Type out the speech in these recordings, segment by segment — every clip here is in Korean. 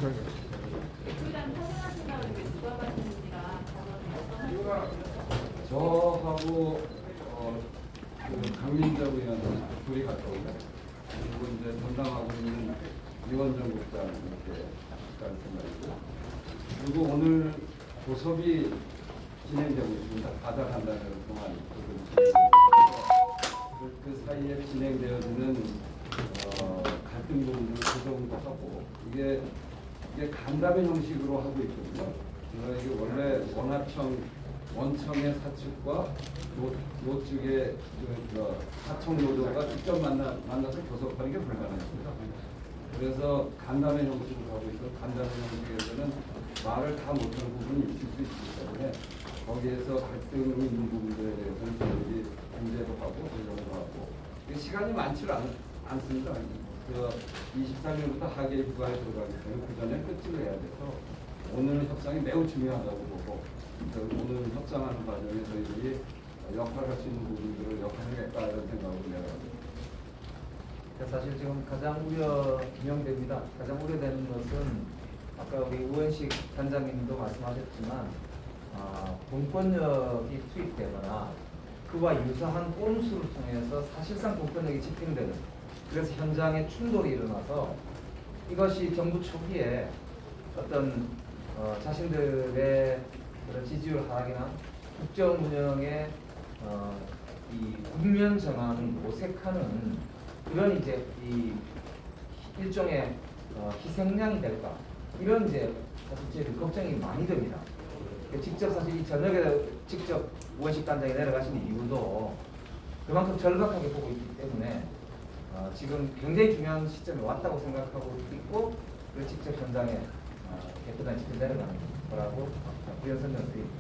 부장 참여하신다고 이렇게 누가 가시는지가 저하고 그 강민정 의원 둘이 갔다 오고 그리고 이제 담당하고 있는 이원정 국장 이렇게 갔다는 생각이고 그리고 오늘 교섭이 진행되고 있습니다. 받아간다는 동안 그 사이에 진행되어지는 갈등 부분을 조정도 하고 이게 간담회 형식으로 하고 있거든요. 이게 원래 원청의 사측과 노측의 하청 노조가 직접 만나서 교섭하는 게 불가능합니다. 그래서 간담회 형식으로 하고 있어 간담회 형식에서는 말을 다 못하는 부분이 있을 수 있기 때문에 거기에서 갈등이 있는 부분들에 대해서는 저희들이 공제도 하고 조정도 하고 시간이 많지는 않습니다. 23일부터 하계의 부과에 들어가기 때문에 그 전에 끝을 해야 돼서 오늘 협상이 매우 중요하다고 보고 오늘 협상하는 과정에 저희들이 역할할 수 있는 부분들을 역할하겠다 이런 생각으로 내려갑니다. 사실 지금 가장 비명됩니다. 가장 우려되는 것은 아까 우리 우원식 단장님도 말씀하셨지만 공권력이 투입되거나 그와 유사한 꼼수를 통해서 사실상 공권력이 집행되는 그래서 현장에 충돌이 일어나서 이것이 정부 초기에 어떤 자신들의 그런 지지율 하락이나 국정 운영의 이 국면 전환을 모색하는 그런 이제 이 일종의 희생양이 될까 이런 이제 사실 저희들 걱정이 많이 됩니다. 직접 사실 이 저녁에 직접 우원식 단장이 내려가신 이유도 그만큼 절박하게 보고 있기 때문에 지금 굉장히 중요한 시점에 왔다고 생각하고 있고 그 직접 현장에 대표단이 직접 내려가는 거라고 이런 설명을 드립니다.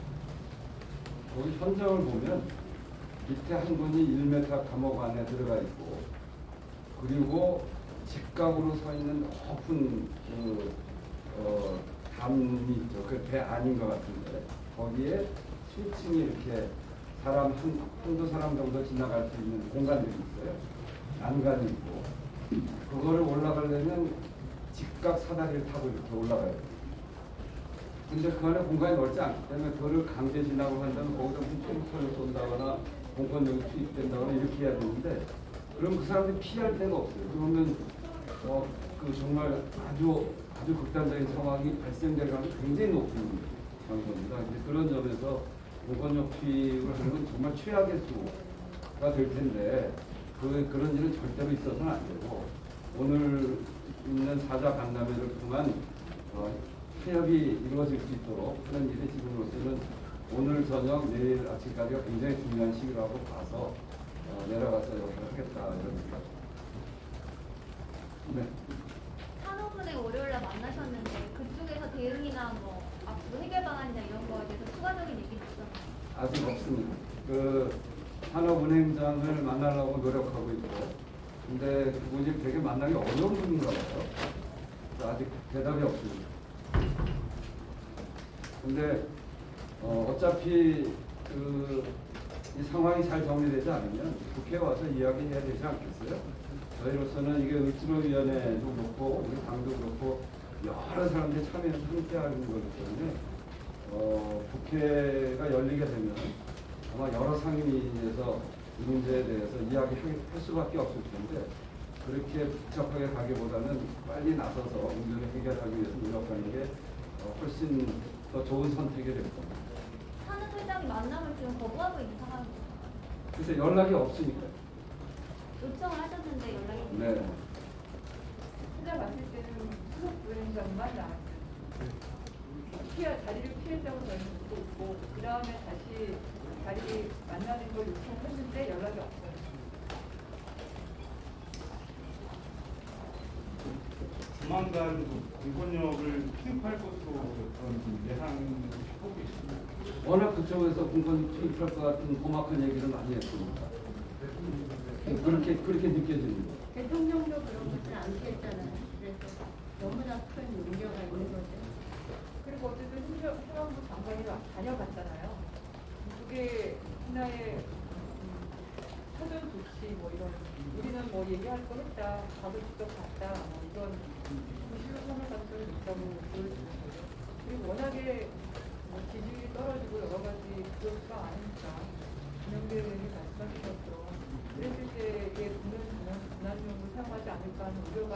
거기 현장을 보면 밑에 한 분이 1m 감옥 안에 들어가 있고 그리고 직각으로 서 있는 높은 담이 있죠. 그 배 아닌 것 같은데 거기에 수층이 이렇게 한두 사람 정도 지나갈 수 있는 공간들이 있어요. 난간이 있고 그거를 올라가려면 직각 사다리를 타고 이렇게 올라가야 돼요. 근데 그 안에 공간이 넓지 않기 때문에 그거를 강제 진압을 한다면 거기서 훔쳐를 쏜다거나 공권력이 투입된다거나 이렇게 해야 되는데 그럼 그 사람들이 피할 데가 없어요. 그러면 그 정말 아주 극단적인 상황이 발생될 가능성이 굉장히 높은 장소입니다. 그런 점에서 공권력 투입을 하는 건 정말 최악의 수가 될 텐데 그런 일은 절대로 있어서는 안 되고 오늘 있는 사자 간담회를 통한 타협이 이루어질 수 있도록 그런 일이 지금으로서는 오늘 저녁 내일 아침까지가 굉장히 중요한 시기라고 봐서 내려가서 역할을 하겠다 이런 생각. 네. 산업은행 월요일날 만나셨는데 그쪽에서 대응이나 뭐 앞으로 해결 방안이나 이런 거에 대해서 추가적인 얘기는 있었나요? 아직 없습니다. 그 산업은행장을 만나려고 노력하고 있고, 근데 그분이 되게 만나기 어려운 분인가 봐요. 아직 대답이 없습니다. 근데 어차피 이 상황이 잘 정리되지 않으면 국회에 와서 이야기해야 되지 않겠어요? 저희로서는 이게 을지로위원회도 그렇고 우리 당도 그렇고 여러 사람들이 참여해서 함께하는 거기 때문에 국회가 열리게 되면 아마 여러 상임위에서 이 문제에 대해서 이야기할 수밖에 없을 텐데 그렇게 복잡하게 가기보다는 빨리 나서서 문제를 해결하기 위해서 노력하는 게 훨씬 더 좋은 선택이 될 겁니다. 산업회장이 만남을 지금 거부하고 있는 상황입니다. 그래서 연락이 없으니까요. 요청을 하셨는데 연락이 네. 혼자 봤을 때는 수석 부회장만 나왔어요. 자리를 피했다고 저희는 듣고 있고 그 다음에 다시 자리 만나는 걸 요청했는데 연락이 없어요. 조만간 공권력을 투입할 것으로 그런 예상을 하고 있습니다. 워낙 그쪽에서 공권 투입할 것 같은 고막한 얘기를 많이 했습니다. 그렇게 느껴집니다. 대통령도 그런 것을 않겠잖아요. 그래서 너무나 큰 우려가 있는 거죠. 그리고 어쨌든 행안부 장관이 다녀갔잖아요. 그게 하나의 사전 조치 뭐 이런 우리는 뭐 얘기할 거 했다. 가서 직접 갔다. 뭐 이런 실로 선언 같은 게 있다. 있다고 보여지는 거죠. 그리고 워낙에 뭐 지지율이 떨어지고 여러 가지 그렇지가 않으니까 김영배 의원이 말씀하신 것처럼 그랬을 때의 분할비용을 사용하지 않을까 하는 우려가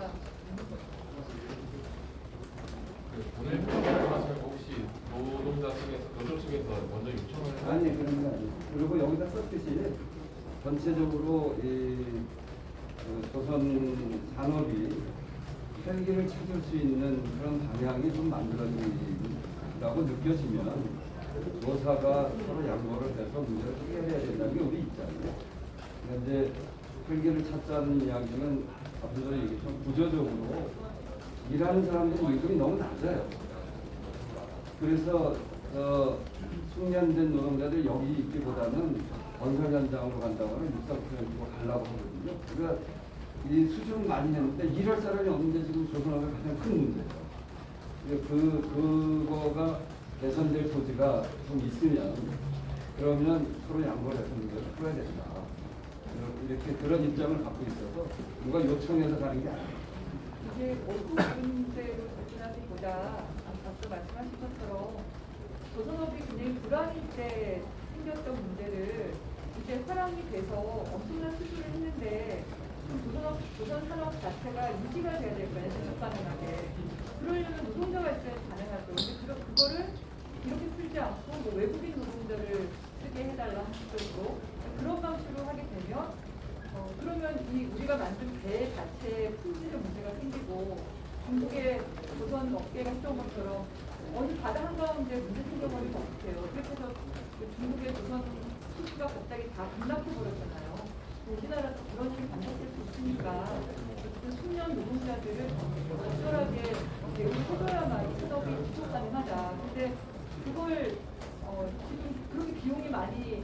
있는 거죠. 오늘 말씀하시는 거 혹시 노동자 측에서 노조 측에서 먼저 요청을 해서 아니 그런 게 아니에요. 그리고 여기다 썼듯이 전체적으로 조선 산업이 헬기를 찾을 수 있는 그런 방향이 좀 만들어진다고 느껴지면 노사가 서로 양보를 해서 문제를 해결해야 된다는 게 우리 입장이에요. 그런데 헬기를 찾자는 이야기는 앞서 얘기했지만 구조적으로 일하는 사람들의 임금이 너무 낮아요. 그래서 숙련된 노동자들 여기 있기보다는 건설 현장으로 간다거나 육상표현으로 가려고 하거든요. 그러니까 이 수준 많이 했는데 일할 사람이 없는데 지금 조선업의 가장 큰 문제죠. 그거가 개선될 소지가 좀 있으면 그러면 서로 양보를 해서 문제를 풀어야 된다. 이렇게 그런 입장을 갖고 있어서 누가 요청해서 가는 게 아니에요. 이게 어떤 문제로 접근하기보다 앞서 말씀하신 것처럼 조선업이 굉장히 불황일 때 생겼던 문제를 이제 화랑이 돼서 엄청난 수주를 했는데 조선 산업 자체가 유지가 돼야 될 거예요. 지속 가능하게. 그러려면 노동자가 있어야 가능하죠. 근데 그거를 이렇게 풀지 않고 뭐 외국인 노동자를 쓰게 해달라 하는 식으로 그런 방식으로 하게 되면 그러면 우리가 만든 배 자체의 품질의 문제가 생기고 중국의 조선 업계가 했던 것처럼 어느 바다 한가운데 문제 생겨버리면 어떡해요. 그렇게 해서 중국의 조선 수주가 갑자기 다 급락해버렸잖아요. 우리나라도 그런 일이 반복될 수 있으니까 그 숙련 노동자들을 적절하게 대우를 해줘야만 이 산업이 지속 가능하다. 근데 그걸 지금 그렇게 비용이 많이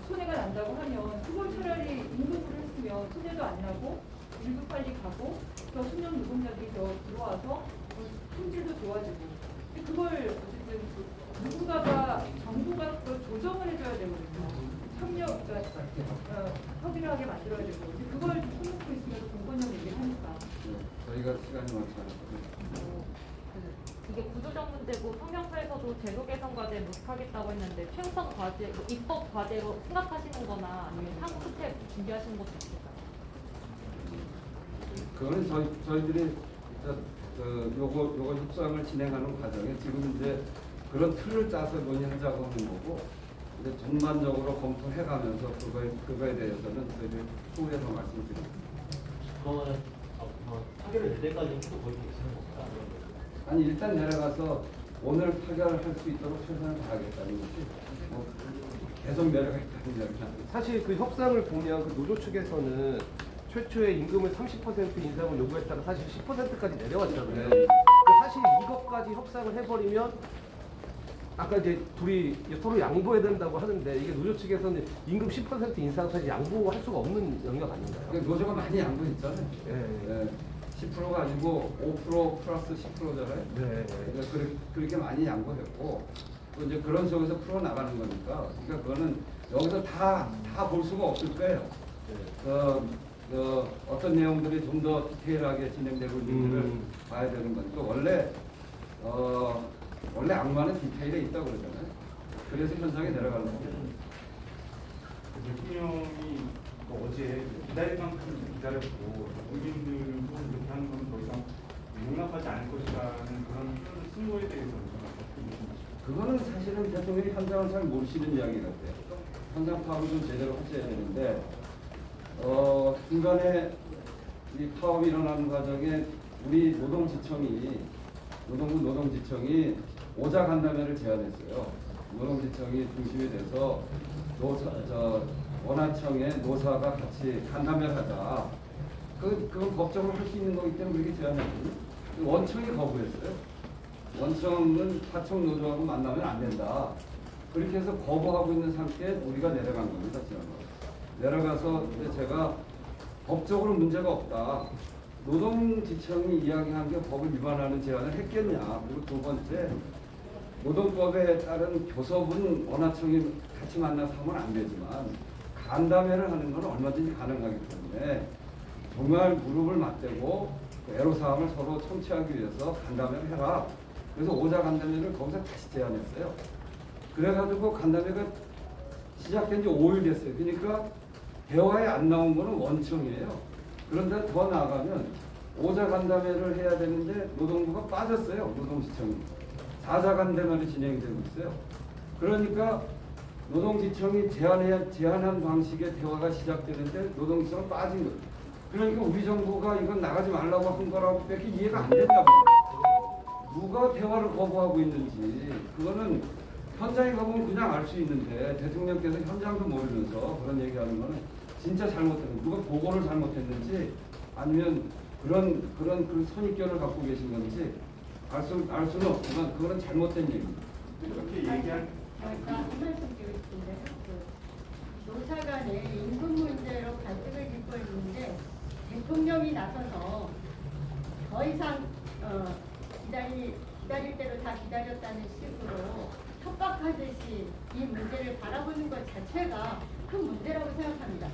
손해가 난다고 하면 그걸 차라리 임금으로 했으면 손해도 안 나고 일도 빨리 가고 더 숙련 노동자들이 더 들어와서 품질도 좋아지고 그걸 어쨌든 누군가가 정부가 그걸 조정을 해줘야 되거든요. 협의를 하게 만들어야 되고 그걸 손놓고 있으면 공권력 얘기를 하니까 저희가 시간이 많지 않아서 이게 구조적 문제고 성명서에서도 제도 개선 과제 모색하겠다고 했는데 최우선 과제, 입법 과제로 생각하시는 거나 아니면 향후 스텝 준비하시는 것도 있을까요? 그거는 저희들이 요거 협상을 진행하는 과정에 지금 이제 그런 틀을 짜서 논의하자고 하는 거고 이제 전반적으로 검토해가면서 그거에 대해서는 저희들 후에서 말씀드립니다. 그거는 타결을 낼 때까지 계속 거기 계시는 건가요? 아니 일단 내려가서 오늘 타결할 수 있도록 최선을 다하겠다는 것이 뭐 계속 내려가겠다는 이야기는 아니에요. 사실 그 협상을 보면 그 노조 측에서는 최초의 임금을 30% 인상을 요구했다가 사실 10%까지 내려왔잖아요. 네. 사실 이것까지 협상을 해버리면 아까 이제 둘이 서로 양보해야 된다고 하는데 이게 노조 측에서는 임금 10% 인상 사실 양보할 수가 없는 영역 아닌가요? 그러니까 노조가 많이 양보했잖아요. 네. 10%가 아니고 5% 플러스 10%잖아요. 네. 그러니까 그렇게 많이 양보했고 또 이제 그런 속에서 풀어 나가는 거니까 그러니까 그거는 여기서 다 볼 수가 없을 거예요. 어떤 내용들이 좀 더 디테일하게 진행되고 있는지를 봐야 되는 거니까 원래 악마는 디테일에 있다고 그러잖아요. 그래서 현장에 내려가는 거예요. 대통령이 어제 기다릴 만큼 기다렸고 국민들도 이렇게 하는 건 더 이상 용납하지 않을 것이라는 그런 승부에 대해서는 어떻게 보십니까? 그거는 사실은 대통령이 현장을 잘 모르시는 이야기 같아요. 현장 파악을 좀 제대로 하셔야 되는데 중간에 이 파업이 일어나는 과정에 우리 노동지청이 오자 간담회를 제안했어요. 노동지청이 중심이 돼서 원하청에 노사가 같이 간담회를 하자. 그건 법적으로 할 수 있는 거기 때문에 그렇게 제안했거든요. 원청이 거부했어요. 원청은 하청 노조하고 만나면 안 된다. 그렇게 해서 거부하고 있는 상태에 우리가 내려간 겁니다. 내려가서 제가 법적으로 문제가 없다. 노동지청이 이야기한 게 법을 위반하는 제안을 했겠냐. 그리고 두 번째, 노동법에 따른 교섭은 원하청이 같이 만나서 하면 안 되지만 간담회를 하는 건 얼마든지 가능하기 때문에 정말 무릎을 맞대고 그 애로사항을 서로 청취하기 위해서 간담회를 해라. 그래서 오자 간담회를 거기서 다시 제안했어요. 그래가지고 간담회가 시작된 지 5일 됐어요. 그러니까 대화에 안 나온 거는 원청이에요. 그런데 더 나아가면 오자 간담회를 해야 되는데 노동부가 빠졌어요. 노동시청이. 4자 간담회로 진행이 되고 있어요. 그러니까 노동지청이 제안한 방식의 대화가 시작되는데 노동지청은 빠진 거예요. 그러니까 우리 정부가 이건 나가지 말라고 한 거라고 밖에 이해가 안 된다고. 누가 대화를 거부하고 있는지 그거는 현장에 가보면 그냥 알 수 있는데 대통령께서 현장도 모르면서 그런 얘기하는 거는 진짜 잘못된 누가 보고를 잘못했는지 아니면 그런 선입견을 갖고 계신 건지 알 수는 없지만 그거는 잘못된 얘기입니다. 그렇게 얘기할 그러니까 한 말씀 드리고 싶은데요. 그 노사 간에 임금 문제로 갈등을 빚고 있는데 대통령이 나서서 더 이상 기다릴 대로 다 기다렸다는 식으로 협박하듯이 이 문제를 바라보는 것 자체가 큰 문제라고 생각합니다.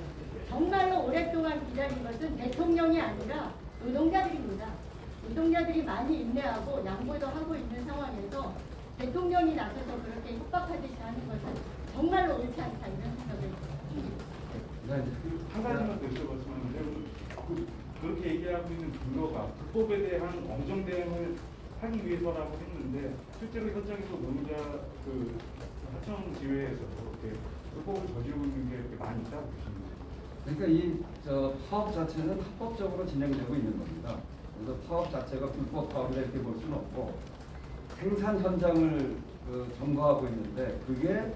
정말로 오랫동안 기다린 것은 대통령이 아니라 노동자들입니다. 노동자들이 많이 인내하고 양보도 하고 있는 상황에서 대통령이 나서서 그렇게 협박하듯이 하는 것은 정말로 옳지 않다 이런 생각을 합니다. 한 가지만 더 여쭤봤으면 그렇게 얘기하고 있는 근거가 불법에 대한 엄정 대응을 하기 위해서라고 했는데 실제로 현장에서 노동자 그 하청 지회에서 이렇게 불법을 저지르고 있는 게 이렇게 많이 있다고 보십니다. 그러니까 이 파업 자체는 합법적으로 진행되고 있는 겁니다. 그래서 파업 자체가 불법 파업이라 이렇게 볼 수는 없고 생산 현장을 점거하고 있는데 그게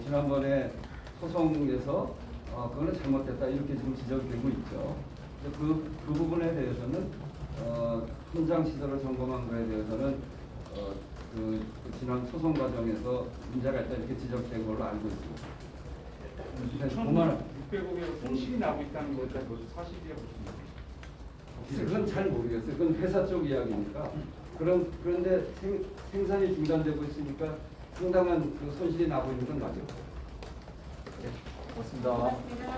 지난번에 소송에서 그거는 잘못됐다 이렇게 지금 지적되고 있죠. 그 부분에 대해서는 현장 시설을 점검한 거에 대해서는 지난 소송 과정에서 문제가 있다 이렇게 지적된 걸로 알고 있습니다. 1,600억의 손실이 나고 있다는 것에 그것도 사실이라고 보십니다. 그건 잘 모르겠어요. 그건 회사 쪽 이야기니까. 그런데 생산이 중단되고 있으니까 상당한 그 손실이 나고 있는 건 맞아요. 고맙습니다. 고맙습니다.